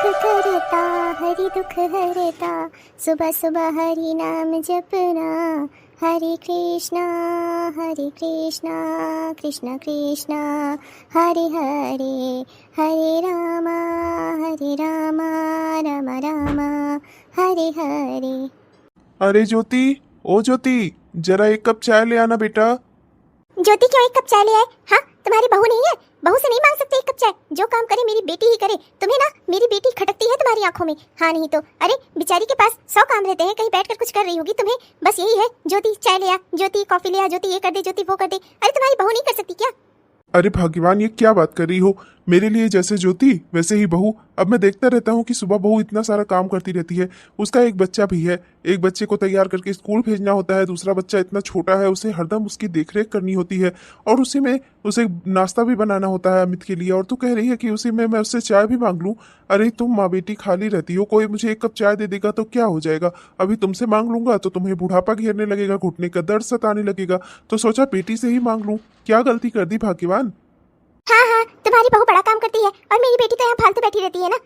सुख करता हरि दुख हरता, सुबह सुबह हरि नाम जपना। हरे कृष्णा कृष्ण कृष्णा हरे हरे, हरे रामा राम राम हरे हरे। अरे ज्योति, ओ ज्योति, जरा एक कप चाय ले आना बेटा। ज्योति क्यों एक कप चाय ले आए? हाँ, तुम्हारी बहू नहीं है? बहू से नहीं मांग सकते एक कप चाय? जो काम करे मेरी बेटी ही करे। तुम्हें ना मेरी बेटी खटकती है तुम्हारी आंखों में। हाँ नहीं तो अरे बेचारी के पास 100 काम रहते हैं, कहीं बैठकर कुछ कर रही होगी। तुम्हें बस यही है, ज्योति चाय ले आ, ज्योति कॉफी ले आ, ज्योति ये कर दे, ज्योति वो कर दे। अरे तुम्हारी बहू नहीं कर सकती क्या? अरे भगवान, ये क्या बात कर रही हो? मेरे लिए जैसे ज्योति वैसे ही बहू। अब मैं देखता रहता हूँ कि सुबह बहू इतना सारा काम करती रहती है। उसका एक बच्चा भी है, एक बच्चे को तैयार करके स्कूल भेजना होता है, दूसरा बच्चा इतना छोटा है, उसे हरदम उसकी देखरेख करनी होती है, और उसी में उसे नाश्ता भी बनाना होता है अमित के लिए। और तू कह रही है कि उसी में मैं उससे चाय भी मांग लूँ? अरे तुम माँ बेटी खाली रहती हो, कोई मुझे एक कप चाय दे देगा तो क्या हो जाएगा? अभी तुमसे मांग लूंगा तो तुम्हें बुढ़ापा घेरने लगेगा, घुटने का दर्द सताने लगेगा, तो सोचा बेटी से ही मांग लूँ। क्या गलती कर दी भाग्यवान? हाँ हाँ, तुम्हारी बहू बड़ा काम करती है और मेरी बेटी तो यहाँ फालतू बैठी रहती है ना।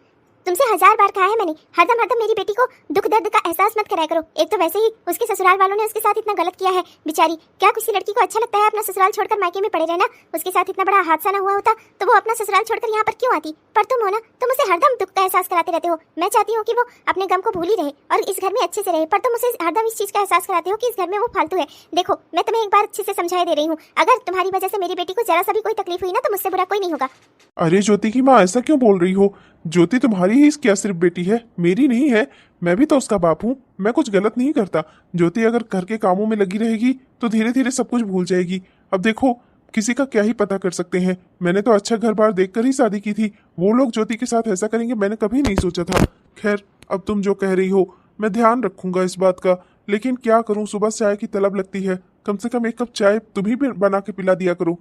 तुमसे 1000 बार कहा है मैंने, हरदम हरदम मेरी बेटी को दुख दर्द का एहसास मत कराया करो। एक तो वैसे ही उसके ससुराल वालों ने उसके साथ इतना गलत किया है बेचारी। क्या किसी लड़की को अच्छा लगता है अपना ससुराल छोड़कर मायके में पड़े रहना? उसके साथ इतना बड़ा हादसा ना हुआ होता तो वो अपना ससुराल छोड़कर यहाँ पर क्यों आती? पर तुम हो ना, तुम उसे हरदम दुख का एहसास कराते रहते हो। मैं चाहती हूँ कि वो अपने गम को भूल ही रहे और इस घर में अच्छे से रहे, पर तुम उसे हरदम इस चीज का एहसास कराते हो कि इस घर में वो फालतू है। देखो मैं तुम्हें एक बार अच्छे से समझाई दे रही हूँ, अगर तुम्हारी वजह से मेरी बेटी को जरा सा भी कोई तकलीफ हुई ना तो मुझसे बुरा कोई नहीं होगा। अरे ज्योति की माँ, ऐसा क्यों बोल रही हो? ज्योति तुम्हारी ही क्या सिर्फ बेटी है, मेरी नहीं है? मैं भी तो उसका बाप हूँ, मैं कुछ गलत नहीं करता। ज्योति अगर घर के कामों में लगी रहेगी तो धीरे धीरे सब कुछ भूल जाएगी। अब देखो, किसी का क्या ही पता कर सकते हैं। मैंने तो अच्छा घर बार देखकर ही शादी की थी, वो लोग ज्योति के साथ ऐसा करेंगे मैंने कभी नहीं सोचा था। खैर, अब तुम जो कह रही हो मैं ध्यान रखूंगा इस बात का, लेकिन क्या करूं, सुबह चाय की तलब लगती है। कम से कम एक कप चाय तुम ही बना के पिला दिया करो।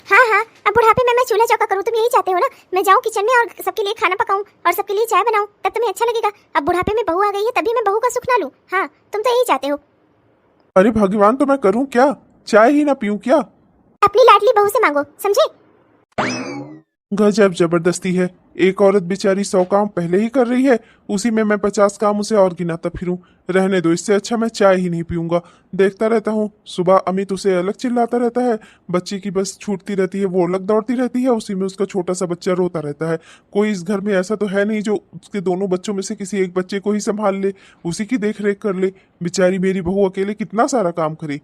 हाँ हाँ, अब बुढ़ापे में मैं चूल्हा चौका करूँ, तुम यही चाहते हो ना? मैं जाऊँ किचन में और सबके लिए खाना पकाऊं और सबके लिए चाय बनाऊं, तब तुम्हें अच्छा लगेगा। अब बुढ़ापे में बहू आ गई है तभी मैं बहू का सुख ना लूं? हाँ, तुम तो यही चाहते हो। अरे भगवान, तो मैं करूं क्या? चाय ही ना पीऊं क्या? अपनी लाडली बहू से मांगो, समझे? गजब जबरदस्ती है। एक औरत बेचारी 100 काम पहले ही कर रही है, उसी में मैं 50 काम उसे और गिनाता फिरूं। रहने दो, इससे अच्छा मैं चाय ही नहीं पीऊंगा। देखता रहता हूँ सुबह अमित उसे अलग चिल्लाता रहता है, बच्ची की बस छूटती रहती है, वो अलग दौड़ती रहती है, उसी में उसका छोटा सा बच्चा रोता रहता है। कोई इस घर में ऐसा तो है नहीं जो उसके दोनों बच्चों में से किसी एक बच्चे को ही संभाल ले, उसी की देख रेख कर ले। बेचारी मेरी बहू अकेले कितना सारा काम करे।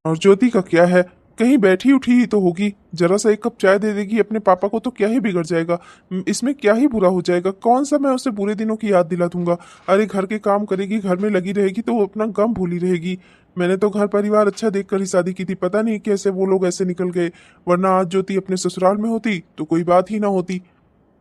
और ज्योति का क्या है, कहीं बैठी उठी ही तो होगी, जरा सा एक कप चाय दे देगी अपने पापा को तो क्या ही बिगड़ जाएगा? इसमें क्या ही बुरा हो जाएगा? कौन सा मैं उसे बुरे दिनों की याद दिला दूंगा? अरे घर के काम करेगी, घर में लगी रहेगी तो वो अपना गम भूली रहेगी। मैंने तो घर परिवार अच्छा देखकर ही शादी की थी, पता नहीं कैसे वो लोग ऐसे निकल गए, वरना आज ज्योति अपने ससुराल में होती तो कोई बात ही ना होती।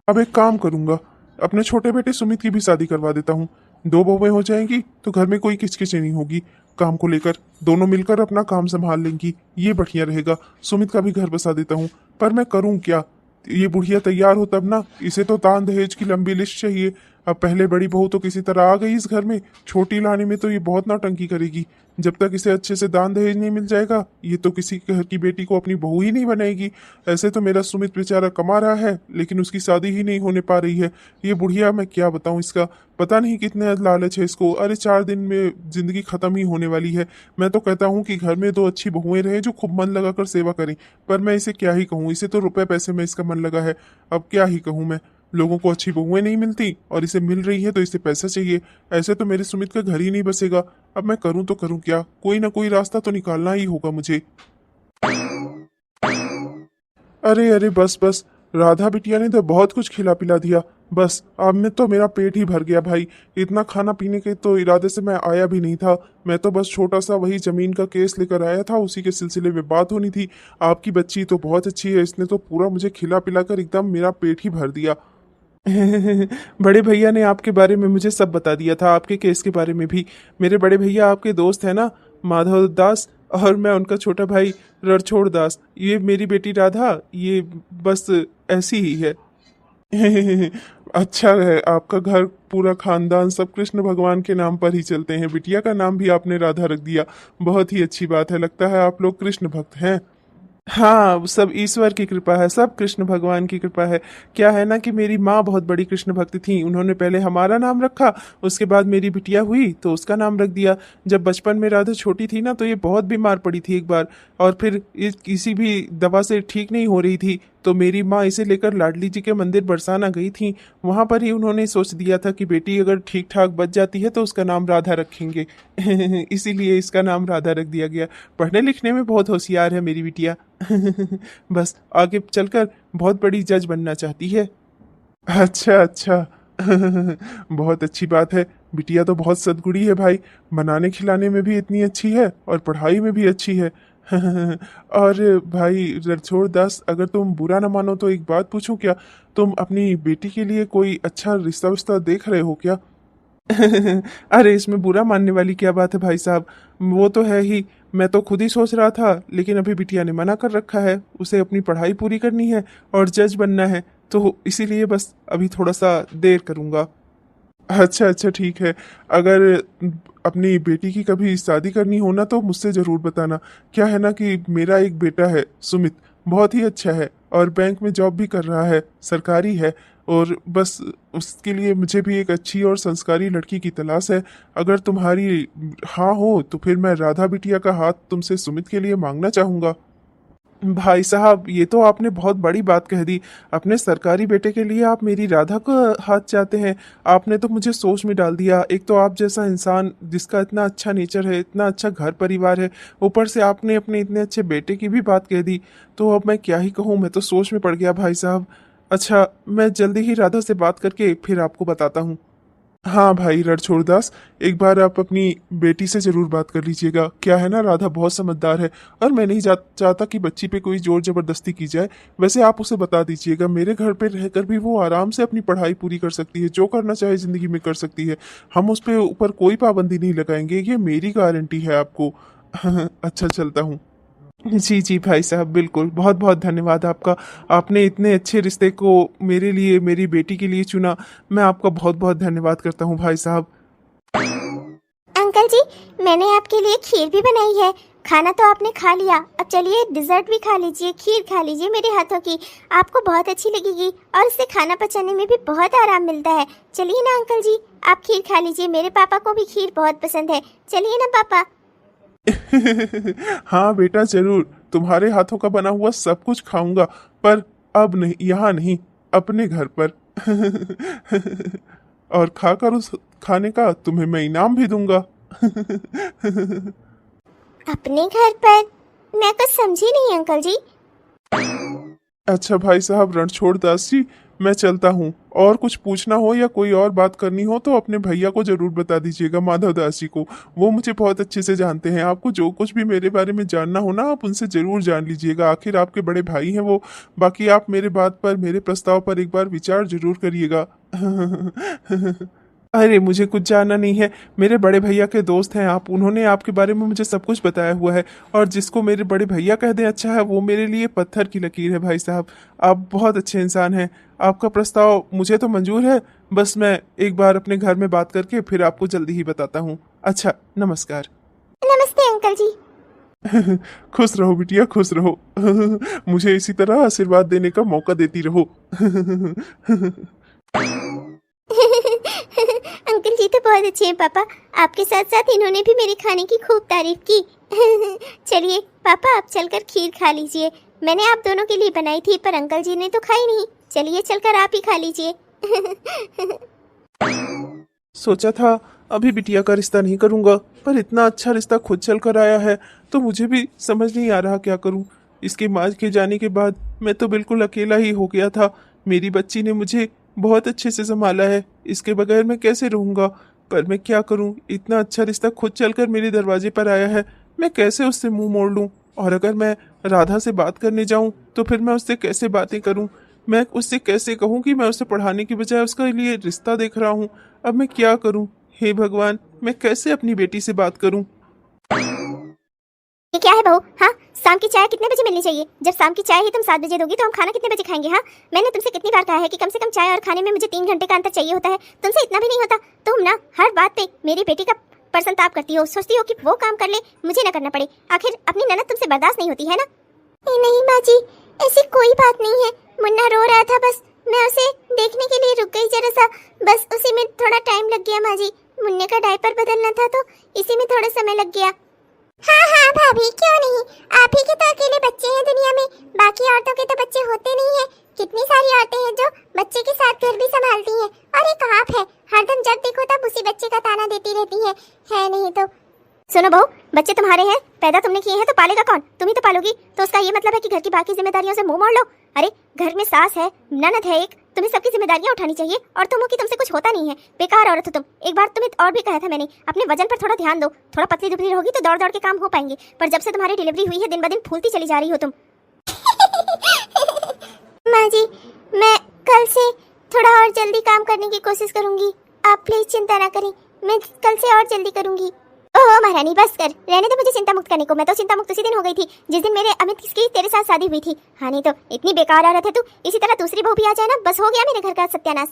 अब एक काम करूंगा, अपने छोटे बेटे सुमित की भी शादी करवा देता हूँ। 2 बहुएं हो जाएंगी तो घर में कोई किचकिच नहीं होगी। काम को लेकर दोनों मिलकर अपना काम संभाल लेंगी, ये बढ़िया रहेगा। सुमित का भी घर बसा देता हूँ। पर मैं करूँ क्या? ये बुढ़िया तैयार हो तब ना, इसे तो दान दहेज की लंबी लिस्ट चाहिए। अब पहले बड़ी बहू तो किसी तरह आ गई इस घर में, छोटी लाने में तो ये बहुत नौटंकी करेगी। जब तक इसे अच्छे से दान दहेज नहीं मिल जाएगा ये तो किसी घर की बेटी को अपनी बहू ही नहीं बनाएगी। ऐसे तो मेरा सुमित बेचारा कमा रहा है लेकिन उसकी शादी ही नहीं होने पा रही है। ये बुढ़िया, मैं क्या बताऊं इसका, पता नहीं कितने लालच है इसको। अरे 4 दिन में जिंदगी खत्म ही होने वाली है। मैं तो कहता हूँ कि घर में 2 अच्छी बहुएं रहे जो खूब मन लगाकर सेवा करें, पर मैं इसे क्या ही कहूँ, इसे तो रुपए पैसे में इसका मन लगा है। अब क्या ही कहूँ मैं, लोगों को अच्छी बहुएं नहीं मिलती और इसे मिल रही है तो इसे पैसा चाहिए। ऐसे तो मेरे सुमित का घर ही नहीं बसेगा। अब मैं करूं तो करूं क्या, कोई ना कोई रास्ता तो निकालना ही होगा मुझे। अरे अरे, बस बस, राधा बिटिया ने तो बहुत कुछ खिला पिला दिया। बस अब में तो मेरा पेट ही भर गया भाई। इतना खाना पीने के तो इरादे से मैं आया भी नहीं था। मैं तो बस छोटा सा वही जमीन का केस लेकर आया था, उसी के सिलसिले में बात होनी थी। आपकी बच्ची तो बहुत अच्छी है, इसने तो पूरा मुझे खिला पिलाकर एकदम मेरा पेट ही भर दिया। बड़े भैया ने आपके बारे में मुझे सब बता दिया था, आपके केस के बारे में भी। मेरे बड़े भैया आपके दोस्त हैं ना, माधव दास, और मैं उनका छोटा भाई रणछोड़ दास। ये मेरी बेटी राधा, ये बस ऐसी ही है। अच्छा है, आपका घर पूरा खानदान सब कृष्ण भगवान के नाम पर ही चलते हैं। बिटिया का नाम भी आपने राधा रख दिया, बहुत ही अच्छी बात है। लगता है आप लोग कृष्ण भक्त हैं। हाँ, वो सब ईश्वर की कृपा है, सब कृष्ण भगवान की कृपा है। क्या है ना कि मेरी माँ बहुत बड़ी कृष्ण भक्त थी, उन्होंने पहले हमारा नाम रखा, उसके बाद मेरी बिटिया हुई तो उसका नाम रख दिया। जब बचपन में राधा छोटी थी ना तो ये बहुत बीमार पड़ी थी एक बार, और फिर ये किसी भी दवा से ठीक नहीं हो रही थी, तो मेरी माँ इसे लेकर लाडली जी के मंदिर बरसाना गई थी। वहां पर ही उन्होंने सोच दिया था कि बेटी अगर ठीक ठाक बच जाती है तो उसका नाम राधा रखेंगे। इसीलिए इसका नाम राधा रख दिया गया। पढ़ने लिखने में बहुत होशियार है मेरी बिटिया। बस आगे चलकर बहुत बड़ी जज बनना चाहती है। अच्छा अच्छा। बहुत अच्छी बात है। बिटिया तो बहुत सदगुणी है भाई, बनाने खिलाने में भी इतनी अच्छी है और पढ़ाई में भी अच्छी है। और भाई रणछोड़ दास, अगर तुम बुरा ना मानो तो एक बात पूछूं क्या? तुम अपनी बेटी के लिए कोई अच्छा रिश्ता विश्ता देख रहे हो क्या? अरे इसमें बुरा मानने वाली क्या बात है भाई साहब, वो तो है ही। मैं तो खुद ही सोच रहा था, लेकिन अभी बिटिया ने मना कर रखा है, उसे अपनी पढ़ाई पूरी करनी है और जज बनना है, तो इसीलिए बस अभी थोड़ा सा देर करूंगा। अच्छा अच्छा ठीक है। अगर अपनी बेटी की कभी शादी करनी हो ना तो मुझसे ज़रूर बताना। क्या है ना कि मेरा एक बेटा है सुमित, बहुत ही अच्छा है और बैंक में जॉब भी कर रहा है, सरकारी है। और बस उसके लिए मुझे भी एक अच्छी और संस्कारी लड़की की तलाश है। अगर तुम्हारी हाँ हो तो फिर मैं राधा बिटिया का हाथ तुमसे सुमित के लिए मांगना चाहूँगा। भाई साहब, ये तो आपने बहुत बड़ी बात कह दी। अपने सरकारी बेटे के लिए आप मेरी राधा का हाथ चाहते हैं? आपने तो मुझे सोच में डाल दिया। एक तो आप जैसा इंसान जिसका इतना अच्छा नेचर है, इतना अच्छा घर परिवार है, ऊपर से आपने अपने इतने अच्छे बेटे की भी बात कह दी, तो अब मैं क्या ही कहूँ, मैं तो सोच में पड़ गया भाई साहब। अच्छा, मैं जल्दी ही राधा से बात करके फिर आपको बताता हूँ। हाँ भाई रणछोड़दास, एक बार आप अपनी बेटी से जरूर बात कर लीजिएगा। क्या है ना, राधा बहुत समझदार है और मैं नहीं चाहता कि बच्ची पे कोई जोर जबरदस्ती की जाए। वैसे आप उसे बता दीजिएगा, मेरे घर पे रहकर भी वो आराम से अपनी पढ़ाई पूरी कर सकती है, जो करना चाहे जिंदगी में कर सकती है। हम उस पे ऊपर कोई पाबंदी नहीं लगाएंगे, ये मेरी गारंटी है आपको। अच्छा, चलता हूँ। जी जी भाई साहब, बिल्कुल। बहुत बहुत धन्यवाद आपका। आपने इतने अच्छे रिश्ते को मेरे लिए, मेरी बेटी के लिए चुना। मैं आपका बहुत बहुत धन्यवाद करता हूँ भाई साहब। अंकल जी, मैंने आपके लिए खीर भी बनाई है। खाना तो आपने खा लिया, अब चलिए डिजर्ट भी खा लीजिए, खीर खा लीजिए मेरे हाथों की। आपको बहुत अच्छी लगेगी और इससे खाना पचाने में भी बहुत आराम मिलता है। चलिए ना अंकल जी, आप खीर खा लीजिए। मेरे पापा को भी खीर बहुत पसंद है। चलिए ना पापा। हाँ बेटा, जरूर तुम्हारे हाथों का बना हुआ सब कुछ खाऊंगा, पर अब नहीं, यहाँ नहीं, अपने घर पर। और खाकर उस खाने का तुम्हें मैं इनाम भी दूंगा। अपने घर पर? मैं कुछ समझी नहीं अंकल जी। अच्छा भाई साहब रणछोड़ दास जी, मैं चलता हूँ। और कुछ पूछना हो या कोई और बात करनी हो तो अपने भैया को जरूर बता दीजिएगा, माधव दास जी को। वो मुझे बहुत अच्छे से जानते हैं। आपको जो कुछ भी मेरे बारे में जानना हो ना, आप उनसे जरूर जान लीजिएगा, आखिर आपके बड़े भाई हैं वो। बाकी आप मेरे बात पर, मेरे प्रस्ताव पर एक बार विचार जरूर करिएगा। अरे मुझे कुछ जानना नहीं है, मेरे बड़े भैया के दोस्त हैं आप, उन्होंने आपके बारे में मुझे सब कुछ बताया हुआ है। और जिसको मेरे बड़े भैया कह दें अच्छा है, वो मेरे लिए पत्थर की लकीर है भाई साहब। आप बहुत अच्छे इंसान हैं। आपका प्रस्ताव मुझे तो मंजूर है, बस मैं एक बार अपने घर में बात करके फिर आपको जल्दी ही बताता हूँ। अच्छा, नमस्कार। नमस्ते अंकल जी। खुश रहो बिटिया, खुश रहो। मुझे इसी तरह आशीर्वाद देने का मौका देती रहो। अंकल जी तो बहुत अच्छे हैं पापा। आपके साथ साथ इन्होंने भी मेरे खाने की खूब तारीफ की। चलिए पापा, आप चलकर खीर खा लीजिए। मैंने आप दोनों के लिए बनाई थी, पर अंकल जी ने तो खाई नहीं। चलिए चलकर आप ही खा लीजिए। सोचा था अभी बिटिया का रिश्ता नहीं करूंगा, पर इतना अच्छा रिश्ता खुद चल कर आया है तो मुझे भी समझ नहीं आ रहा क्या करूं। इसके माँ के जाने के बाद मैं तो बिल्कुल अकेला ही हो गया था। मेरी बच्ची ने मुझे बहुत अच्छे से संभाला है, इसके बगैर मैं कैसे रहूंगा। पर मैं क्या करूं, इतना अच्छा रिश्ता खुद चलकर मेरे दरवाजे पर आया है, मैं कैसे उससे मुंह मोड़ लूं। और अगर मैं राधा से बात करने जाऊं तो फिर मैं उससे कैसे बातें करूं, मैं उससे कैसे कहूं कि मैं उसे पढ़ाने की बजाय उसके लिए रिश्ता देख रहा हूं। अब मैं क्या करूं, हे भगवान, मैं कैसे अपनी बेटी से बात करूं। ये क्या है बहू? हाँ, शाम की चाय कितने बजे मिलनी चाहिए? जब शाम की चाय ही तुम 7 बजे दोगी तो हम खाना कितने बजे खाएंगे? हाँ, मैंने तुमसे कितनी बार कहा है कि कम से कम चाय और खाने में मुझे 3 घंटे का अंतर चाहिए होता है। तुमसे इतना भी नहीं होता। तुम ना हर बात पे मेरी बेटी का प्रसन्नताप करती हो, सोचती हो कि वो काम कर ले, मुझे ना करना पड़े। आखिर अपनी ननद तुमसे बर्दाश्त नहीं होती है ना। नहीं माँ जी, ऐसी कोई बात नहीं है। मुन्ना रो रहा था, बस मैं उसे देखने के लिए रुक गई जरा सा, बस उसी में थोड़ा टाइम लग गया माँ जी। मुन्ने का डायपर बदलना था तो इसी में थोड़ा समय लग गया। हाँ हाँ भाभी, क्यों नहीं, आप ही के तो अकेले बच्चे हैं दुनिया में, बाकी औरतों के तो बच्चे होते नहीं हैं। कितनी सारी औरतें हैं जो बच्चे के साथ घर भी संभालती हैं, और एक आप है हरदम जब देखो तब उसी बच्चे का ताना देती रहती है नहीं तो। सुनो बहू, बच्चे तुम्हारे हैं, पैदा तुमने किए हैं तो पालेगा कौन? तुम ही तो पालोगी। तो उसका ये मतलब है कि घर की बाकी जिम्मेदारियों से मुंह मोड़ लो? अरे घर में सास है, ननद है एक, तुम्हें सबकी जिम्मेदारियां उठानी चाहिए, और तुम हो कि तुमसे कुछ होता नहीं है। बेकार औरत हो तुम। एक बार तुम्हें और भी कहा था मैंने, अपने वजन पर थोड़ा ध्यान दो। थोड़ा पतली दुबली रहोगी तो दौड़ दौड़ के काम हो पाएंगे, पर जब से तुम्हारी डिलीवरी हुई है दिन ब दिन फूलती चली जा रही हो तुम। माँ जी, मैं कल से थोड़ा और जल्दी काम करने की कोशिश करूंगी, आप प्लीज चिंता ना करें, मैं कल से और जल्दी करूंगी। ओह महारानी बस कर, रहने दो मुझे चिंता मुक्त करने को। मैं तो चिंता मुक्त उसी दिन हो गई थी जिस दिन मेरे अमित की तेरे साथ शादी हुई थी। हाँ नहीं तो इतनी बेकार औरत है तू, इसी तरह दूसरी बहू भी आ जाए ना, बस हो गया मेरे घर का सत्यानाश।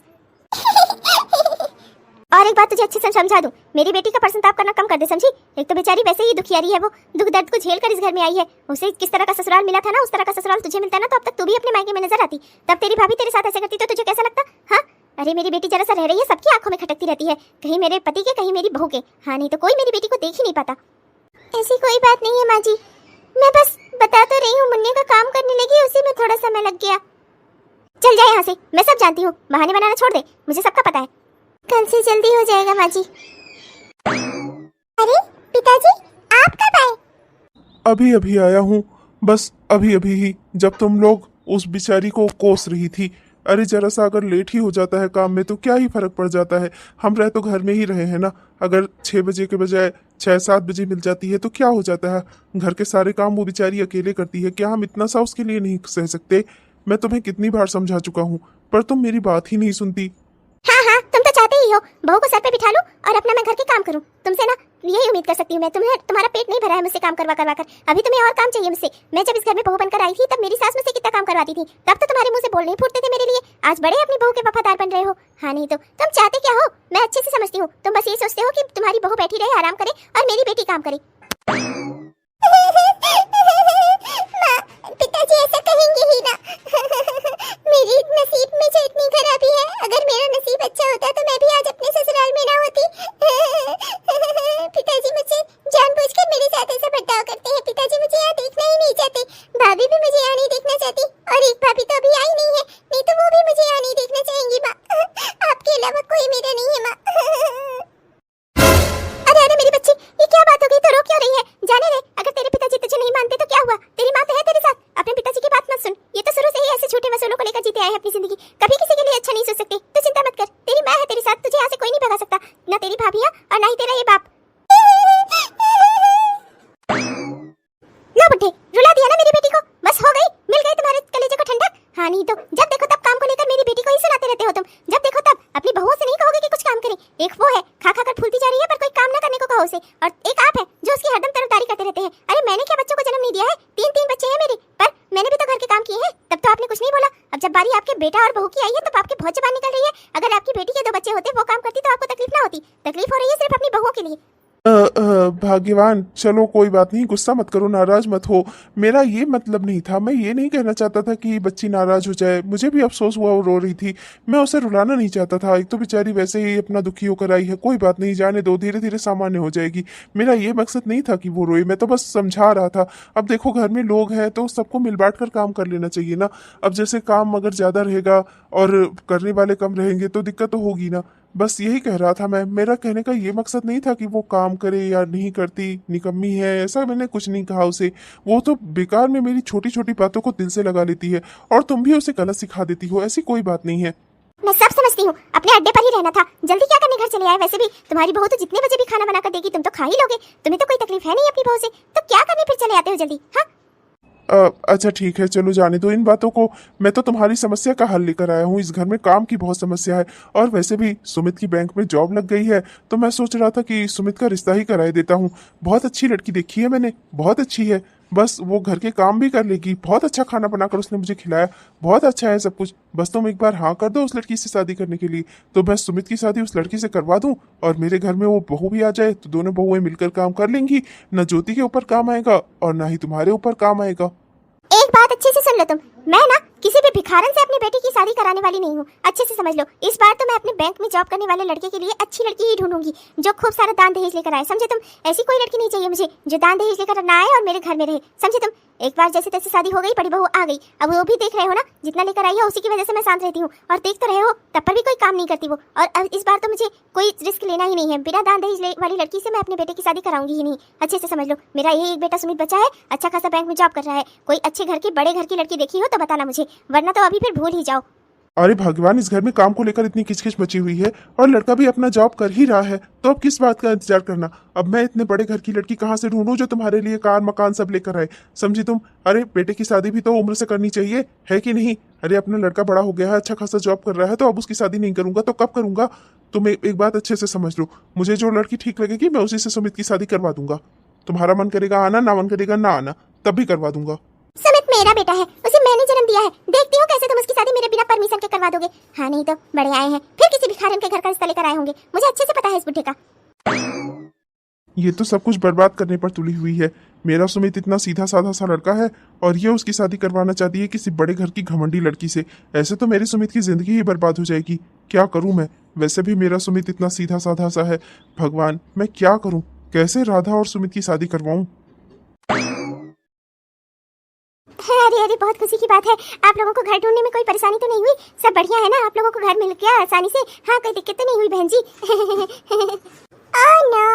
और एक बात तुझे अच्छे से समझा दूं, मेरी बेटी का प्रसन्नताप करना कम कर दे, समझी? एक तो बेचारी वैसे ही दुखियारी है, वो दुख दर्द को झेल कर इस घर में आई है। उसे किस तरह का ससुराल मिला था ना, उस तरह का ससुराल तुझे मिलता ना तो अब तक तू भी अपने मायके में नजर आती। तब तेरी भाभी तेरे साथ ऐसे करती तो तुझे कैसा लगता? हाँ अरे मेरी बेटी जरा सा रह रही है, सबकी आंखों में खटकती रहती है, कहीं मेरे पति के कहीं मेरी बहू के। हाँ नहीं तो कोई मेरी बेटी को देख ही नहीं पाता। ऐसी कोई बात नहीं है माँ जी, मैं बस बता तो रही हूँ, मुन्ने का काम करने लगी उसी में थोड़ा समय लग गया। चल जाए यहाँ से, मैं सब जानती हूँ, बहाने बनाना छोड़ दे, मुझे सबका पता है। कल से जल्दी हो जाएगा माँ जी। अरे पिताजी, आप कब आए? अभी अभी आया हूँ, बस अभी अभी ही, जब तुम लोग उस बेचारी को कोस रही थी। अरे जरा सा अगर लेट ही हो जाता है काम में तो क्या ही फर्क पड़ जाता है। हम रह तो घर में ही रहे हैं ना, अगर 6 बजे के बजाय 6-7 बजे मिल जाती है तो क्या हो जाता है। घर के सारे काम वो बेचारी अकेले करती है, क्या हम इतना सा उसके लिए नहीं सह सकते? मैं तुम्हें कितनी बार समझा चुका हूँ, पर तुम मेरी बात ही नहीं सुनती। हाँ हाँ, तुम तो चाहते ही हो बहू को सर पे बिठा लूं और अपना मैं घर के काम करूं। तुमसे ना यही उम्मीद कर सकती हूँ मैं, तुम्हारा पेट नहीं भरा है मुझसे काम करवा कर। अभी तुम्हें और काम चाहिए मुझसे। मैं जब इस घर में बहू बनकर आई थी तब मेरी सास मुझसे कितना काम करवाती थी, तब तो तुम्हारे मुंह से बोल नहीं फूटते थे मेरे लिए। आज बड़े अपनी बहू के वफादार बन रहे हो। हाँ नहीं तो तुम चाहते क्या हो मैं अच्छे से समझती हूँ। तुम बस ये सोचते हो कि तुम्हारी बहू बैठी रहे, आराम करे, और मेरी बेटी काम करे। पिताजी ऐसा कहेंगे ही ना। मेरी नसीब में जो इतनी खराबी है, अगर मेरा नसीब अच्छा होता तो मैं भी आज अपने ससुराल में ना होती। पिताजी मुझे जानबूझकर मेरे साथ ऐसा बर्ताव करते हैं। पिताजी मुझे यहाँ देखना ही नहीं चाहते, भाभी भी मुझे यहाँ नहीं देखना चाहती, और एक भाभी तो अभी आई नहीं है, नहीं तो वो भी मुझे यहाँ नहीं देखना चाहेंगी। माँ आपके अलावा कोई मेरा नहीं है माँ। अरे अरे मेरी बच्ची, ये क्या बात हो गई? तो रो क्यों रही है? जाने दे, अगर तेरे पिताजी तुझे नहीं मानते तो क्या हुआ, तेरी माँ तो है तेरे साथ। अपने पिताजी की बात मत सुन, ये तो शुरू से ही ऐसे झूठे वसूलों को लेकर जीते आए हैं अपनी जिंदगी, कभी किसी के लिए अच्छा नहीं सोच सकते। तो चिंता मत कर, तेरी माँ है तेरे साथ, तुझे यहाँ से कोई नहीं भगा सकता, ना तेरी भाभियाँ और ना ही तेरा ये बाप। लो बुड्ढे, रुला दिया ना मेरी बेटी को, बस हो गई, मिल गई तुम्हारे कलेजे को ठंडक। हाँ नहीं तो जब देखो तब काम को लेकर मेरी बेटी को ही सुनाते रहते हो तुम। जब देखो तब अपनी बहुओं से नहीं कहोगे कि कुछ काम करे। एक वो है खा खा कर फूलती जा रही है पर कोई काम ना करने को कहो उसे, और एक आप है जो उसकी हरदम तरफदारी करते रहते हैं। अरे मैंने क्या बच्चों को जन्म नहीं दिया है? 3 बच्चे हैं मेरे, पर मैंने भी तो घर के काम किए हैं, तब तो आपने कुछ नहीं बोला। अब जब बारी आपके बेटा और बहू की आई है तब आपकी बहुत जबान निकल रही है। अगर आपकी बेटी के 2 बच्चे होते, वो काम करती तो आपको तकलीफ ना होती। तकलीफ हो रही है सिर्फ अपनी बहुओं के लिए। भाग्यवान, चलो कोई बात नहीं, गुस्सा मत करो, नाराज मत हो। मेरा ये मतलब नहीं था, मैं ये नहीं कहना चाहता था कि बच्ची नाराज हो जाए। मुझे भी अफसोस हुआ, वो रो रही थी, मैं उसे रुलाना नहीं चाहता था। एक तो बेचारी वैसे ही अपना दुखी होकर आई है, कोई बात नहीं, जाने दो, धीरे धीरे सामान्य हो जाएगी। मेरा ये मकसद नहीं था कि वो रोए, मैं तो बस समझा रहा था। अब देखो घर में लोग हैं तो सबको मिल बांट कर काम कर लेना चाहिए ना। अब जैसे काम अगर ज्यादा रहेगा और करने वाले कम रहेंगे तो दिक्कत तो होगी ना। बस यही कह रहा था मैं, मेरा कहने का ये मकसद नहीं था कि वो काम करे या नहीं करती, निकम्मी है, ऐसा मैंने कुछ नहीं कहा उसे। वो तो बेकार में मेरी छोटी छोटी बातों को दिल से लगा लेती है, और तुम भी उसे गलत सिखा देती हो, ऐसी कोई बात नहीं है। मैं सब समझती हूँ, अपने अड्डे पर ही रहना था, जल्दी क्या करने घर चले आए? वैसे भी तुम्हारी बहू तो जितने बजे भी खाना बनाकर देगी तुम तो खा ही लोगे, तुम्हें तो कोई तकलीफ है नहीं अपनी बहू से, तो क्या करने फिर चले आते हो जल्दी? हाँ अच्छा ठीक है, चलो जाने दो इन बातों को। मैं तो तुम्हारी समस्या का हल लेकर आया हूँ। इस घर में काम की बहुत समस्या है, और वैसे भी सुमित की बैंक में जॉब लग गई है, तो मैं सोच रहा था कि सुमित का रिश्ता ही कराए देता हूँ। बहुत अच्छी लड़की देखी है मैंने, बहुत अच्छी है, बस वो घर के काम भी कर लेगी। बहुत अच्छा खाना बनाकर उसने मुझे खिलाया, बहुत अच्छा है सब कुछ। बस तुम एक बार हाँ कर दो उस लड़की से शादी करने के लिए, तो मैं सुमित की शादी उस लड़की से करवा दूं, और मेरे घर में वो बहू भी आ जाए, तो दोनों बहुएं मिलकर काम कर लेंगी। न ज्योति के ऊपर काम आएगा और ना ही तुम्हारे ऊपर काम आएगा। एक बात अच्छे से सुन लो तुम, मैं ना किसी भी भिखारन से अपनी बेटी की शादी कराने वाली नहीं हूँ। अच्छे से समझ लो, इस बार तो मैं अपने बैंक में जॉब करने वाले लड़के के लिए अच्छी लड़की ही ढूंढूंगी जो खूब सारा दान दहेज लेकर आए। समझे तुम? ऐसी कोई लड़की नहीं चाहिए मुझे जो दान दहेज लेकर ना आए और मेरे घर में रहे। समझे तुम? एक बार जैसे तैसे शादी हो गई, बड़ी बहू आ गई, अब वो भी देख रहे हो ना, जितना लेकर आई है उसी की वजह से मैं शांत रहती हूँ। और देख तो रहे हो, तब पर भी कोई काम नहीं करती वो। और अब इस बार तो मुझे कोई रिस्क लेना ही नहीं है। बिना दान दहेज वाली लड़की से मैं अपने बेटे की शादी कराऊंगी ही नहीं। अच्छे से समझ लो, मेरा ये एक बेटा सुमित बचा है, अच्छा खासा बैंक में जॉब कर रहा है। कोई अच्छे घर की, बड़े घर की लड़की देखी हो तो बताना मुझे, वरना तो अभी फिर भूल ही जाओ। अरे भगवान, इस घर में काम को लेकर इतनी किचकिच मची हुई है और लड़का भी अपना जॉब कर ही रहा है, तो अब किस बात का इंतजार करना। अब मैं इतने बड़े घर की लड़की कहाँ से ढूंढूं जो तुम्हारे लिए कार मकान सब लेकर आए। समझी तुम? अरे बेटे की शादी भी तो उम्र से करनी चाहिए, है कि नहीं? अरे अपना लड़का बड़ा हो गया है, अच्छा खासा जॉब कर रहा है, तो अब उसकी शादी नहीं करूंगा तो कब करूंगा? तुम एक बात अच्छे से समझ लो, मुझे जो लड़की ठीक लगेगी मैं उसी से सुमित की शादी करवा दूंगा। तुम्हारा मन करेगा आना, ना मन करेगा ना आना, तब भी करवा दूंगा। सुमित मेरा बेटा है, उसे मैंने जन्म दिया है। देखती हूँ कैसे तुम उसकी शादी मेरे बिना परमिशन के करवा दोगे। हाँ नहीं तो बड़े आए हैं, फिर किसी भिखारन के घर का रिश्ता लेकर आए होंगे। मुझे अच्छे से पता है इस बुढ़े का। ये तो सब कुछ बर्बाद करने पर तुली हुई है। मेरा सुमित इतना सीधा साधा सा लड़का है और ये उसकी शादी करवाना चाहती है किसी बड़े घर की घमंडी लड़की से। ऐसे तो मेरी सुमित की जिंदगी ही बर्बाद हो जाएगी। क्या करूं मैं? वैसे भी मेरा सुमित इतना सीधा साधा सा है। भगवान, मैं क्या करूं? कैसे राधा और सुमित की शादी करवाऊं? अरे अरे, बहुत खुशी की बात है। आप लोगों को घर ढूंढने में कोई परेशानी तो नहीं हुई? सब बढ़िया है ना? आप लोगों को घर मिल गया आसानी से? हाँ, कोई दिक्कत तो नहीं हुई बहन जी? ओह नो,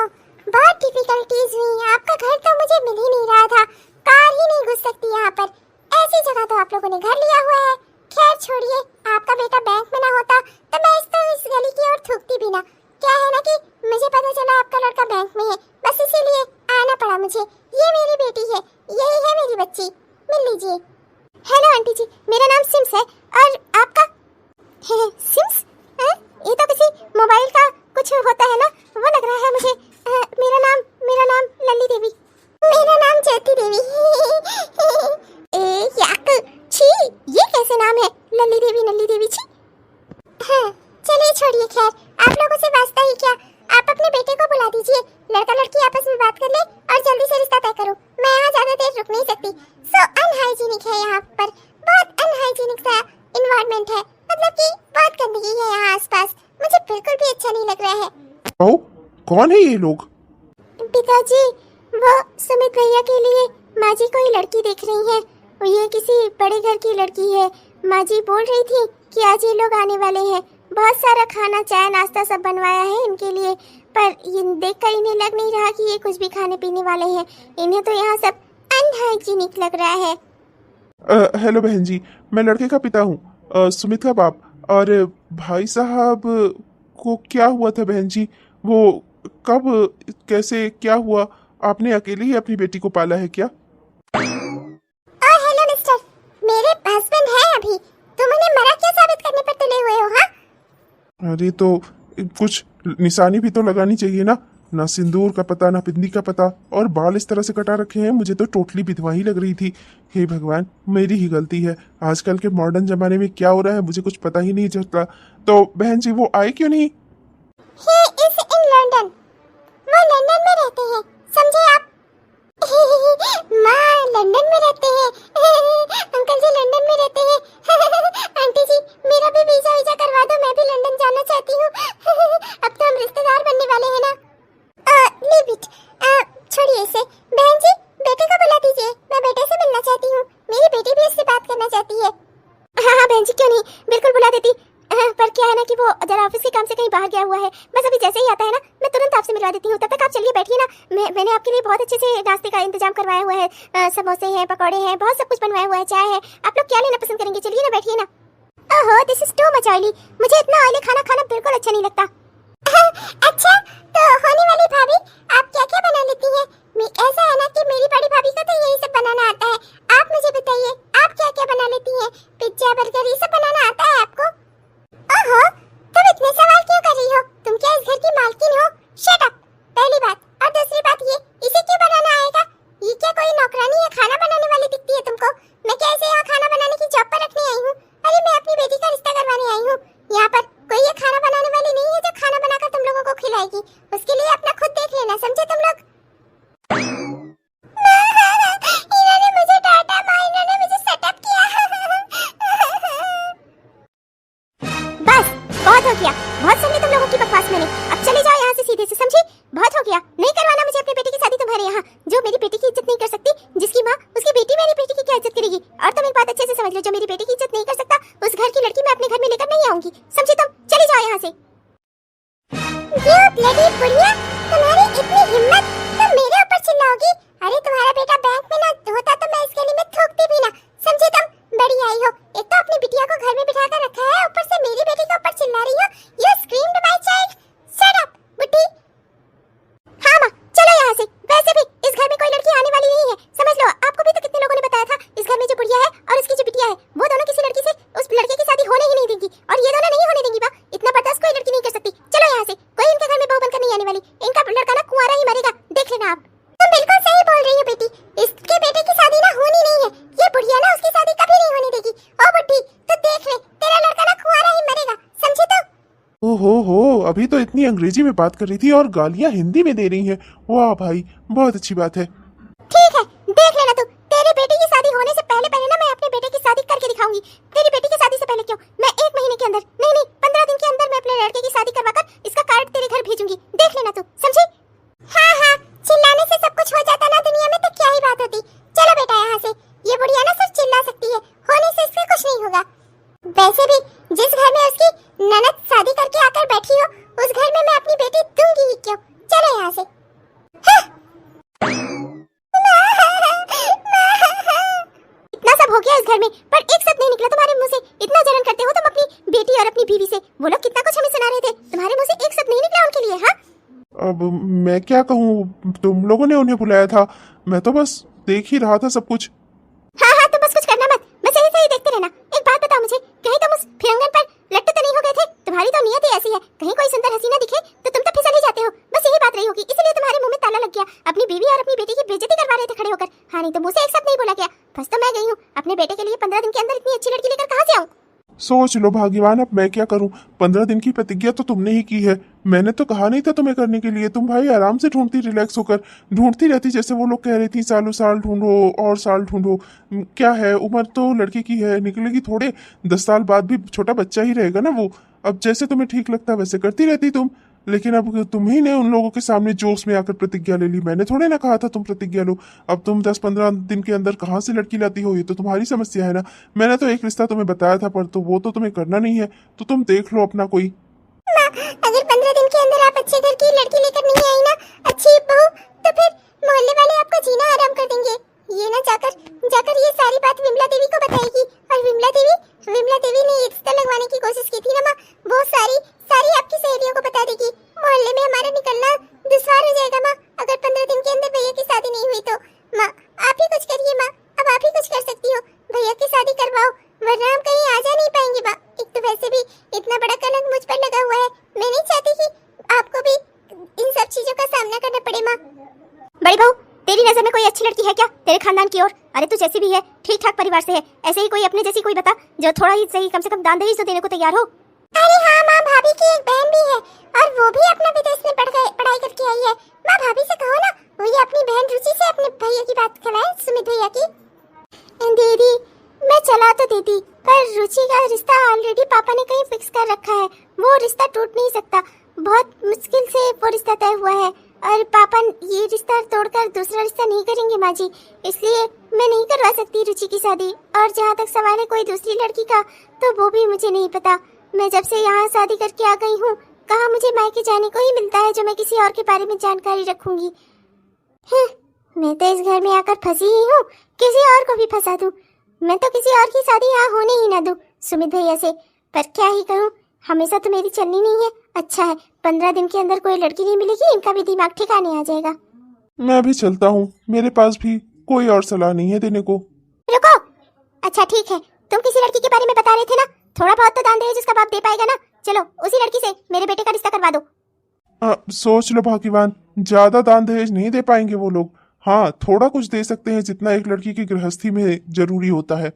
बहुत डिफिकल्टीज हुई। आपका घर तो मुझे मिल ही नहीं रहा था, कार ही नहीं घुस सकती यहाँ पर। ऐसी जगह तो आप लोगों ने घर लिया हुआ है। खैर छोड़िए, आपका बेटा बैंक में ना होता तो मैं इस गली की ओर थूकती भी ना। क्या है ना कि मुझे पता चला आपका लड़का बैंक में है, बस इसीलिए आना पड़ा मुझे। ये मेरी बेटी है, यही है मेरी बच्ची, मिल लीजिए। हेलो आंटी जी, मेरा नाम सिम्स है। और आपका? सिम्स? ये तो किसी मोबाइल का कुछ होता है ना, वो लग रहा है मुझे। मेरा नाम लल्ली देवी। मेरा नाम ज्योति देवी। याक, छी, ये कैसे नाम है? लल्ली देवी, नल्ली देवी, छी। हाँ, चलिए छोड़िए, खैर आप लोगों से वास्ता ही क्या। आप अपने बेटे को बुला दीजिए, लड़का लड़की आपस में बात कर ले और जल्दी से रिश्ता तय करो। मैं यहाँ ज्यादा देर रुक नहीं सकती। सो अनहाइजीनिक है यहाँ पर, बहुत अनहाइजीनिक सा एनवायरनमेंट है। मतलब कि बहुत गंदगी है यहाँ आसपास, मुझे बिल्कुल भी अच्छा नहीं लग रहा है। बहू, कौन है ये लोग? पिताजी, वो सुमित भैया के लिए माँ जी कोई लड़की देख रही है। ये किसी बड़े घर की लड़की है। माँ जी बोल रही थी कि आज ये लोग आने वाले हैं। बहुत सारा खाना, चाय, नाश्ता सब बनवाया है इनके लिए, पर ये देखकर इन्हें लग नहीं रहा कि ये कुछ भी खाने पीने वाले हैं। इन्हें तो यहाँ सब अनहाइजीनिक लग रहा है। हेलो बहन जी, मैं लड़के का पिता हूँ, सुमित का बाप। और भाई साहब को क्या हुआ था बहन जी? वो कब, कैसे, क्या हुआ? आपने अकेले ही अपनी बेटी को पाला है क्या? हेलो मिस्टर, मेरे हस्बैंड हैं अभी। तुम उन्हें मरा क्या साबित करने पर तुले हुए हो? हाँ, अरे तो कुछ निशानी भी तो लगानी चाहिए ना। ना सिंदूर का पता, ना बिंदी का पता, और बाल इस तरह से कटा रखे हैं, मुझे तो टोटली विधवा ही लग रही थी। हे भगवान, मेरी ही गलती है। आजकल के मॉडर्न जमाने में क्या हो रहा है मुझे कुछ पता ही नहीं चलता। तो बहन जी वो आए क्यों नहीं? He is in London. वो लंदन में रहते हैं, समझे आप? माँ लंदन में रहते हैं। अंकल जी लंदन में रहते हैं। आंटी जी, मेरा भी वीजा करवा दो, मैं भी लंदन जाना चाहती हूँ। अब तो हम रिश्तेदार बनने वाले हैं ना। लीव इट, छोड़िए इसे। बहन जी, बेटे को बुला दीजिए, मैं बेटे से मिलना चाहती हूँ। मेरी बेटी भी उससे बात करना चाहती है। हाँ बहन जी, क्यों नहीं, बिल्कुल बुला देती। पर क्या है ना कि वो जरा ऑफिस के काम से कहीं बाहर गया हुआ है। बस अभी जैसे ही आता है ना, मैं तुरंत आपसे मिलवा देती हूँ। तब तक आप चलिए बैठिए ना, मैंने आपके लिए बहुत अच्छे से नाश्ते का इंतजाम करवाया हुआ है। समोसे हैं, पकौड़े हैं, बहुत सब कुछ बनवाया हुआ है, चाय है। आप लोग क्या लेना पसंद करेंगे? चलिए ना, बैठिए ना। ओहो, this is too much oily. मुझे इतना ऑयली खाना खाना बिल्कुल अच्छा नहीं लगता। अच्छा, तो होने वाली भाभी, आप क्या क्या बना लेती हैं? ऐसा है ना कि मेरी बड़ी भाभी को तो यही सब बनाना आता है। आप मुझे बताइए, आप क्या क्या बना लेती हैं? पिज्जा, बर्गर, ये सब बनाना आता है आपको? ओहो, तुम इतने सवाल क्यों कर रही हो? तुम क्या इस घर की मालकिन हो? शट अप, पहली बात। और दूसरी बात ये, इसे क्यों बनाना आएगा? ये क्या कोई नौकरानी या खाना बनाने वाली दिखती है तुमको? मैं क्या इसे यहाँ खाना बनाने की जॉब पर रखने आई हूँ? अरे मैं अपनी बेटी का रिश्ता करवाने आई हूँ। यहाँ पर कोई ये खाना बनाने वाली नहीं है जो बहुत सुन ली तुम लोगों की बकवास मैंने। अब चले जाओ यहाँ से सीधे से, समझी? बहुत हो गया, नहीं करवाना मुझे अपनी बेटी की शादी तुम्हारे यहाँ। जो मेरी बेटी की इज्जत नहीं कर सकती, जिसकी माँ उसकी बेटी मेरी बेटी की क्या इज्जत करेगी? और तुम एक बात अच्छे से समझ लो, जो मेरी बेटी की इज्जत नहीं कर सकता उस घर की लड़की मैं अपने घर में लेकर नहीं आऊंगी, समझी तुम? चली जाओ यहाँ से। You bloody बुढ़िया, तुम्हारी इतनी हिम्मत, तुम मेरे ऊपर चिल्लाओगी? अरे तुम्हारा बेटा बैंक में ना होता तो मैं इस गली में थूकती भी ना, समझी तुम? बड़ी आई हो, एक तो अपनी बिटिया को घर में बिठा कर रखा है, ऊपर से मेरी बेटी के ऊपर चिल्ला रही हो। You screamed my child, shut up, बुड्ढी। हाँ माँ, चलो यहाँ से। वैसे भी इस घर में कोई लड़की आने वाली नहीं है, समझ लो। आपको भी तो कितने लोगों ने बताया था, इस घर में जो बुढ़िया है और उसकी जो बिटिया है, वो दोनों किसी लड़की से, उस लड़के की शादी होने ही नहीं देंगी, और ये दोनों नहीं होने देंगी। बा इतना बर्दाश्त कोई लड़की नहीं कर सकती। चलो यहाँ से, कोई इनके घर में बहू बनकर नहीं आने वाली। इनका लड़का ना कुंवारा ही मरेगा, देख लेना आप। तुम बिल्कुल सही बोल रही हो बेटी, इसके बेटे की शादी ना होनी नहीं है। ये बुढ़िया ना उसकी शादी कभी नहीं होने देगी। ओ बुड्ढी, तो देख ले, तेरा लड़का ना कुंवारा ही मरेगा, समझी तो? ओहो, अभी तो इतनी अंग्रेजी में बात कर रही थी और गालियां हिंदी में दे रही हैं। वाह भाई, बहुत अच्छी बात है। ठीक है, देख लेना तू। तेरे बेटे की शादी होने से पहले पहले ना मैं अपने बेटे की शादी करके दिखाऊंगी। तेरी बेटी की शादी से पहले क्यों, मैं 1 महीने के अंदर, नहीं 15 दिन के अंदर मैं अपने लड़के की शादी करवाकर इसका कार्ड तेरे घर भेजूंगी, देख लेना तू, समझी? हाँ, चिल्लाने से सब कुछ हो जाता ना दुनिया में, तो क्या ही बात होती। चलो बेटा यहाँ से, ये बुढ़िया ना सिर्फ चिल्ला सकती है, होने से इससे कुछ नहीं होगा। वैसे भी जिस घर में उसकी ननद शादी करके आकर बैठी हो, उस घर में मैं अपनी बेटी दूंगी ही क्यों। चलो यहाँ से। इतना सब हो गया इस घर में, पर एक शब्द नहीं निकला तुम्हारे मुंह से। इतना जलन करते हो तुम अपनी बेटी और अपनी बीवी से। वो लोग कितना कुछ हमें सुना रहे थे, तुम्हारे मुंह से एक शब्द नहीं निकला उनके लिए। हाँ, अब मैं क्या कहूँ, तुम लोगों ने उन्हें बुलाया था, मैं तो बस देख ही रहा था सब कुछ। हाँ, तुम बस कुछ करना मत, बस यही सही देखते रहना। एक बात बताओ मुझे, कहीं तुम उस फिरंगन पर लट्टू तो नहीं हो गए थे? तुम्हारी तो नियत ही ऐसी है, कहीं कोई सुंदर हसीना दिखे तो तुम तो फिसल ही जाते हो। बस यही बात रही होगी, इसीलिए तुम्हारे मुंह में ताला लग गया। अपनी बीवी और अपनी बेटी की बेइज्जती करवा रहे थे खड़े होकर। हाँ, नहीं तो मुंह से एक शब्द नहीं बोला गया। फंस तो मैं गई हूँ, अपने बेटे के लिए 15 दिन के अंदर इतनी अच्छी लड़की लेकर कहाँ से आऊँ? सोच लो भाग्यवान, अब मैं क्या करूं। 15 दिन की प्रतिज्ञा तो तुमने ही की है, मैंने तो कहा नहीं था तुम्हें करने के लिए। तुम भाई आराम से ढूंढती, रिलैक्स होकर ढूंढती रहती, जैसे वो लोग कह रही थी सालों साल ढूंढो और साल ढूंढो। क्या है, उम्र तो लड़के की है, निकलेगी थोड़े। 10 साल बाद भी छोटा बच्चा ही रहेगा ना वो। अब जैसे तुम्हें ठीक लगता है वैसे करती रहती तुम। लेकिन अब तुम ही ने उन लोगों के सामने जोश में आकर प्रतिज्ञा ले ली, मैंने थोड़े ना कहा था तुम प्रतिज्ञा लो। अब तुम 10-15 दिन के अंदर कहाँ से लड़की लाती हो, ये तो तुम्हारी समस्या है ना। मैंने तो एक रिश्ता तुम्हें बताया था, पर तो वो तो तुम्हें करना नहीं है, तो तुम देख लो अपना कोई। अगर 15 दिन के अंदर आप अच्छे घर की लड़की लेकर नहीं आई ना, अच्छी बहू, तो फिर मोहल्ले वाले आपका जीना आराम कर देंगे। ये ना जाकर ये सारी बात विमला देवी को बताएगी, और विमला देवी ने ये रिश्ता लगवाने की कोशिश की थी ना माँ, वो सारी आपकी सहेलियों को बता देगी। मोहल्ले में हमारा निकलना दुश्वार हो जाएगा माँ, अगर 15 दिन के अंदर भैया की शादी नहीं हुई तो। माँ आप ही कुछ करिए माँ, अब आप ही कुछ कर सकती हो, भैया की शादी करवाओ, वरना हम कहीं आ जा नहीं पाएंगे माँ। एक तो वैसे भी इतना बड़ा कलंक मुझ पर लगा हुआ है, मैं नहीं चाहती कि आपको भी इन सब चीजों का सामना करना पड़े माँ। बड़ी बहू, तेरी नजर में कोई अच्छी लड़की है क्या तेरे खानदान की ओर? अरे तू जैसी भी है, ठीक ठाक परिवार से है, ऐसे ही कोई अपने जैसी कोई बता, जो थोड़ा ही सही कम से कम दान दहेज तो देने को तैयार हो। अरे हाँ माँ, भाभी की एक बहन भी है, और वो भी अपना विदेश में पढ़ाई करके आई है। माँ भाभी से कहो ना, वो ये अपनी बहन रुचि से अपने भैया की बात कराए, सुमित भैया की। दीदी मैं चला तो देती, पर रुचि का रिश्ता ऑलरेडी पापा ने कहीं फिक्स कर रखा है, वो रिश्ता टूट नहीं सकता। बहुत मुश्किल से वो रिश्ता तय हुआ है, और पापा ये रिश्ता तोड़कर दूसरा रिश्ता नहीं करेंगे माँ जी, इसलिए मैं नहीं करवा सकती रुचि की शादी। और जहाँ तक सवाल है कोई दूसरी लड़की का, तो वो भी मुझे नहीं पता। मैं जब से यहाँ शादी करके आ गई हूँ, कहाँ मुझे मायके जाने को ही मिलता है जो मैं किसी और के बारे में जानकारी रखूंगी। मैं तो इस घर में आकर फंसी ही हूँ, किसी और को भी फंसा दूँ। मैं तो किसी और की शादी यहाँ होने ही ना दूँ सुमित भैया से, पर क्या ही करूँ, हमेशा तो मेरी चलनी नहीं है। अच्छा है 15 दिन के अंदर कोई लड़की नहीं मिलेगी, इनका भी दिमाग ठिकाने आ जाएगा। मैं भी चलता हूँ, मेरे पास भी कोई और सलाह नहीं है देने को। रुको, अच्छा ठीक है, तुम किसी लड़की के बारे में बता रहे थे ना, थोड़ा बहुत तो दान दहेज उसका बाप दे पाएगा ना। चलो उसी लड़की से मेरे बेटे का रिश्ता करवा दो। सोच लो भाग्यवान, ज्यादा दान दहेज नहीं दे पाएंगे वो लोग। हाँ, थोड़ा कुछ दे सकते हैं जितना एक लड़की की गृहस्थी में जरूरी होता है।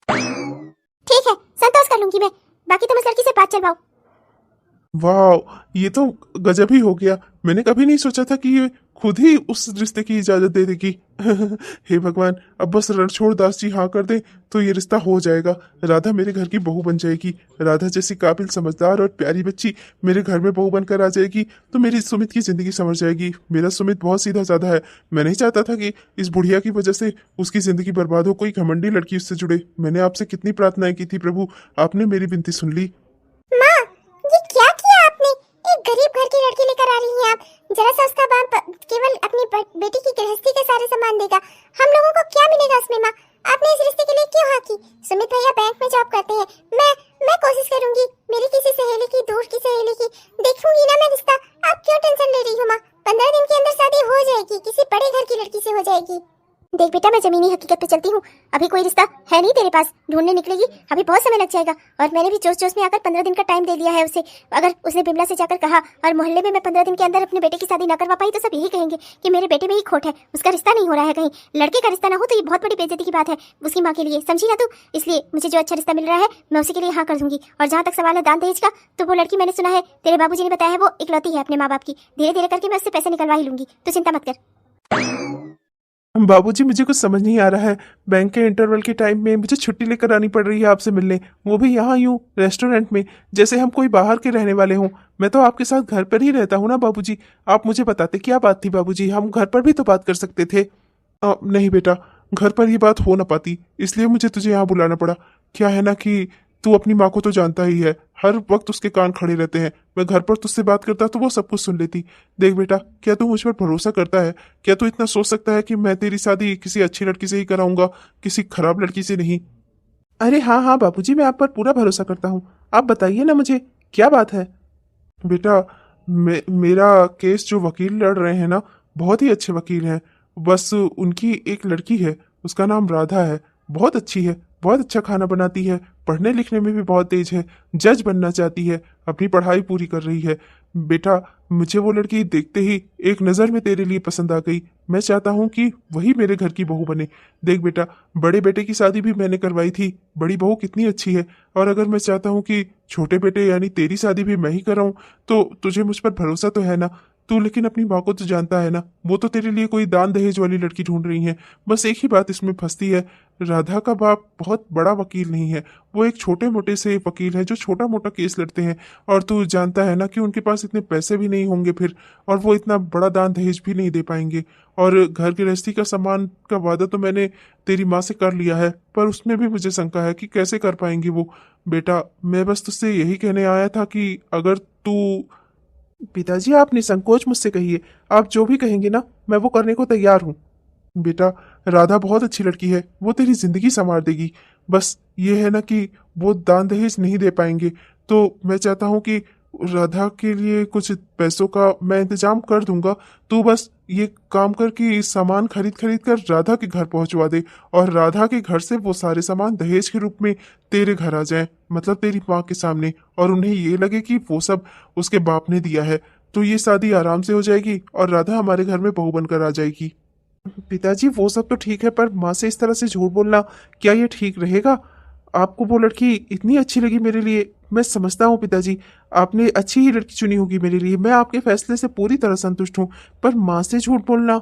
ठीक है, संतोष कर लूंगी मैं, बाकी तुम उस लड़की से बात चलवाओ। वाह, ये तो गजब ही हो गया। मैंने कभी नहीं सोचा था कि ये खुद ही उस रिश्ते की इजाजत दे देगी। हे भगवान, अब बस रणछोड़ दास जी हाँ कर दे तो ये रिश्ता हो जाएगा। राधा मेरे घर की बहू बन जाएगी। राधा जैसी काबिल, समझदार और प्यारी बच्ची मेरे घर में बहू बनकर आ जाएगी तो मेरी सुमित की जिंदगी संवर जाएगी। मेरा सुमित बहुत सीधा साधा है। मैं नहीं चाहता था कि इस बुढ़िया की वजह से उसकी जिंदगी बर्बाद हो, कोई घमंडी लड़की उससे जुड़े। मैंने आपसे कितनी प्रार्थनाएं की थी प्रभु, आपने मेरी विनती सुन ली। माँ, ये क्या किया आपने? एक गरीब घर की लड़की लेकर आ रही हैं आप। जरा सा उसका बाप केवल अपनी बेटी की गृहस्थी के सारे सामान देगा, हम लोगों को क्या मिलेगा उसमें? माँ, आपने इस रिश्ते के लिए क्यों हाँ की? सुमित भैया बैंक में जॉब करते हैं। मैं कोशिश करूंगी, मेरी किसी सहेली की, दूर की सहेली की देखूंगी ना मैं रिश्ता। आप क्यों टेंशन ले रही हो माँ? 15 दिन के अंदर शादी हो जाएगी, किसी बड़े घर की लड़की से हो जाएगी। देख बेटा, मैं जमीनी हकीकत पे चलती हूँ। अभी कोई रिश्ता है नहीं तेरे पास, ढूंढने निकलेगी अभी बहुत समय लग जाएगा। और मैंने भी जोश जोश में आकर 15 दिन का टाइम दे दिया है उसे। अगर उसने बिमला से जाकर कहा और मोहल्ले में मैं 15 दिन के अंदर अपने बेटे की शादी ना करवा पाई तो सब यही कहेंगे कि मेरे बेटे में ही खोट है, उसका रिश्ता नहीं हो रहा है। कहीं लड़के का रिश्ता ना हो तो ये बहुत बड़ी बेइज्जती की बात है उसकी माँ के लिए, समझी ना तू? इसलिए मुझे जो अच्छा रिश्ता मिल रहा है मैं उसी के लिए हाँ कर दूंगी। और जहाँ तक सवाल है दान दहेज का, तो वो लड़की मैंने सुना है तेरे बाबूजी ने बताया है वो इकलौती है अपने माँ बाप की। धीरे धीरे करके मैं उससे पैसे निकलवा ही लूंगी, तो चिंता मत कर। बाबूजी, मुझे कुछ समझ नहीं आ रहा है। बैंक के इंटरवल के टाइम में मुझे छुट्टी लेकर आनी पड़ रही है आपसे मिलने, वो भी यहाँ यूं रेस्टोरेंट में, जैसे हम कोई बाहर के रहने वाले हों। मैं तो आपके साथ घर पर ही रहता हूँ ना बाबूजी। आप मुझे बताते क्या बात थी बाबूजी, हम घर पर भी तो बात कर सकते थे। नहीं बेटा, घर पर ये बात हो ना पाती, इसलिए मुझे तुझे यहाँ बुलाना पड़ा। क्या है ना कि तू अपनी माँ को तो जानता ही है, हर वक्त उसके कान खड़े रहते हैं। मैं घर पर तुझसे बात करता तो वो सब कुछ सुन लेती। देख बेटा, क्या तू मुझ पर भरोसा करता है? क्या तू इतना सोच सकता है कि मैं तेरी शादी किसी अच्छी लड़की से ही कराऊंगा, किसी खराब लड़की से नहीं? अरे हाँ हाँ बाबूजी, मैं आप पर पूरा भरोसा करता हूँ। आप बताइए ना मुझे, क्या बात है? बेटा, मेरा केस जो वकील लड़ रहे हैं ना, बहुत ही अच्छे वकील हैं। बस उनकी एक लड़की है, उसका नाम राधा है। बहुत अच्छी है, बहुत अच्छा खाना बनाती है, पढ़ने लिखने में भी बहुत तेज है, जज बनना चाहती है, अपनी पढ़ाई पूरी कर रही है। बेटा, मुझे वो लड़की देखते ही एक नज़र में तेरे लिए पसंद आ गई। मैं चाहता हूँ कि वही मेरे घर की बहू बने। देख बेटा, बड़े बेटे की शादी भी मैंने करवाई थी, बड़ी बहू कितनी अच्छी है। और अगर मैं चाहता हूँ कि छोटे बेटे यानी तेरी शादी भी मैं ही कराऊं, तो तुझे मुझ पर भरोसा तो है ना? तू लेकिन अपनी माँ को तो जानता है ना, वो तो तेरे लिए कोई दान दहेज वाली लड़की ढूंढ रही है। बस एक ही बात इसमें फंसती है, राधा का बाप बहुत बड़ा वकील नहीं है, वो एक छोटे मोटे से वकील है जो छोटा मोटा केस लड़ते हैं। और तू जानता है ना कि उनके पास इतने पैसे भी नहीं होंगे फिर, और वो इतना बड़ा दान दहेज भी नहीं दे पाएंगे। और घर गृहस्थी का सामान का वादा तो मैंने तेरी माँ से कर लिया है, पर उसमें भी मुझे शंका है कि कैसे कर पाएंगी वो। बेटा, मैं बस तुझसे यही कहने आया था कि अगर तू... पिताजी, आप निसंकोच मुझसे कहिए, आप जो भी कहेंगे ना मैं वो करने को तैयार हूँ। बेटा, राधा बहुत अच्छी लड़की है, वो तेरी जिंदगी संवार देगी। बस ये है ना कि वो दान दहेज नहीं दे पाएंगे, तो मैं चाहता हूँ कि राधा के लिए कुछ पैसों का मैं इंतजाम कर दूंगा। तू बस ये काम कर कि सामान खरीद खरीद कर राधा के घर पहुंचवा दे, और राधा के घर से वो सारे सामान दहेज के रूप में तेरे घर आ जाए, मतलब तेरी माँ के सामने, और उन्हें ये लगे कि वो सब उसके बाप ने दिया है। तो ये शादी आराम से हो जाएगी और राधा हमारे घर में बहू बनकर आ जाएगी। पिताजी, वो सब तो ठीक है, पर माँ से इस तरह से झूठ बोलना, क्या ये ठीक रहेगा? आपको वो लड़की इतनी अच्छी लगी मेरे लिए, मैं समझता हूँ पिताजी, आपने अच्छी ही लड़की चुनी होगी मेरे लिए, मैं आपके फैसले से पूरी तरह संतुष्ट हूँ, पर माँ से झूठ बोलना...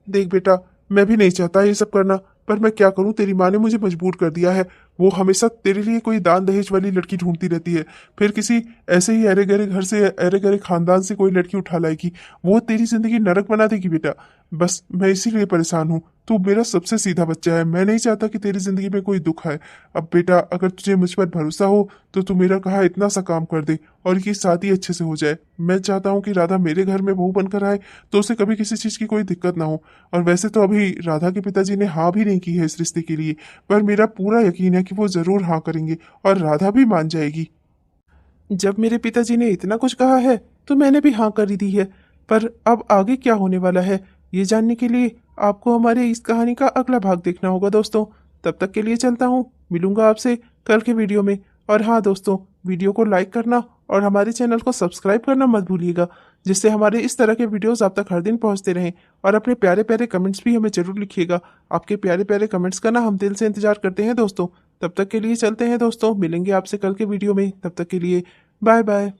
देख बेटा, मैं भी नहीं चाहता ये सब करना, पर मैं क्या करूं, तेरी माँ ने मुझे मजबूर कर दिया है। वो हमेशा तेरे लिए कोई दान दहेज वाली लड़की ढूंढती रहती है, फिर किसी ऐसे ही अरे गहरे घर से, अरे गहरे खानदान से कोई लड़की उठा लाएगी, वो तेरी जिंदगी नरक बना देगी बेटा। बस मैं इसीलिए परेशान हूँ। तू मेरा सबसे सीधा बच्चा है, मैं नहीं चाहता कि तेरी जिंदगी में कोई दुख आए। अब बेटा, अगर तुझे मुझ पर भरोसा हो तो तू मेरा कहा इतना सा काम कर दे और ये शादी अच्छे से हो जाए। मैं चाहता हूँ कि राधा मेरे घर में बहू बनकर आए तो उसे कभी किसी चीज की कोई दिक्कत ना हो। और वैसे तो अभी राधा के पिताजी ने हाँ भी नहीं की है इस रिश्ते के लिए, पर मेरा पूरा यकीन है कि वो जरूर हाँ करेंगे और राधा भी मान जाएगी। जब मेरे पिताजी ने इतना कुछ कहा है तो मैंने भी हाँ कर ही दी है, पर अब आगे क्या होने वाला है ये जानने के लिए आपको हमारे इस कहानी का अगला भाग देखना होगा दोस्तों। तब तक के लिए चलता हूँ, मिलूंगा आपसे कल के वीडियो में। और हाँ दोस्तों, वीडियो को लाइक करना और हमारे चैनल को सब्सक्राइब करना मत भूलिएगा, जिससे हमारे इस तरह के वीडियोस आप तक हर दिन पहुंचते रहें। और अपने प्यारे प्यारे कमेंट्स भी हमें जरूर लिखिएगा, आपके प्यारे प्यारे कमेंट्स का ना हम दिल से इंतजार करते हैं दोस्तों। तब तक के लिए चलते हैं दोस्तों, मिलेंगे आपसे कल के वीडियो में, तब तक के लिए बाय बाय।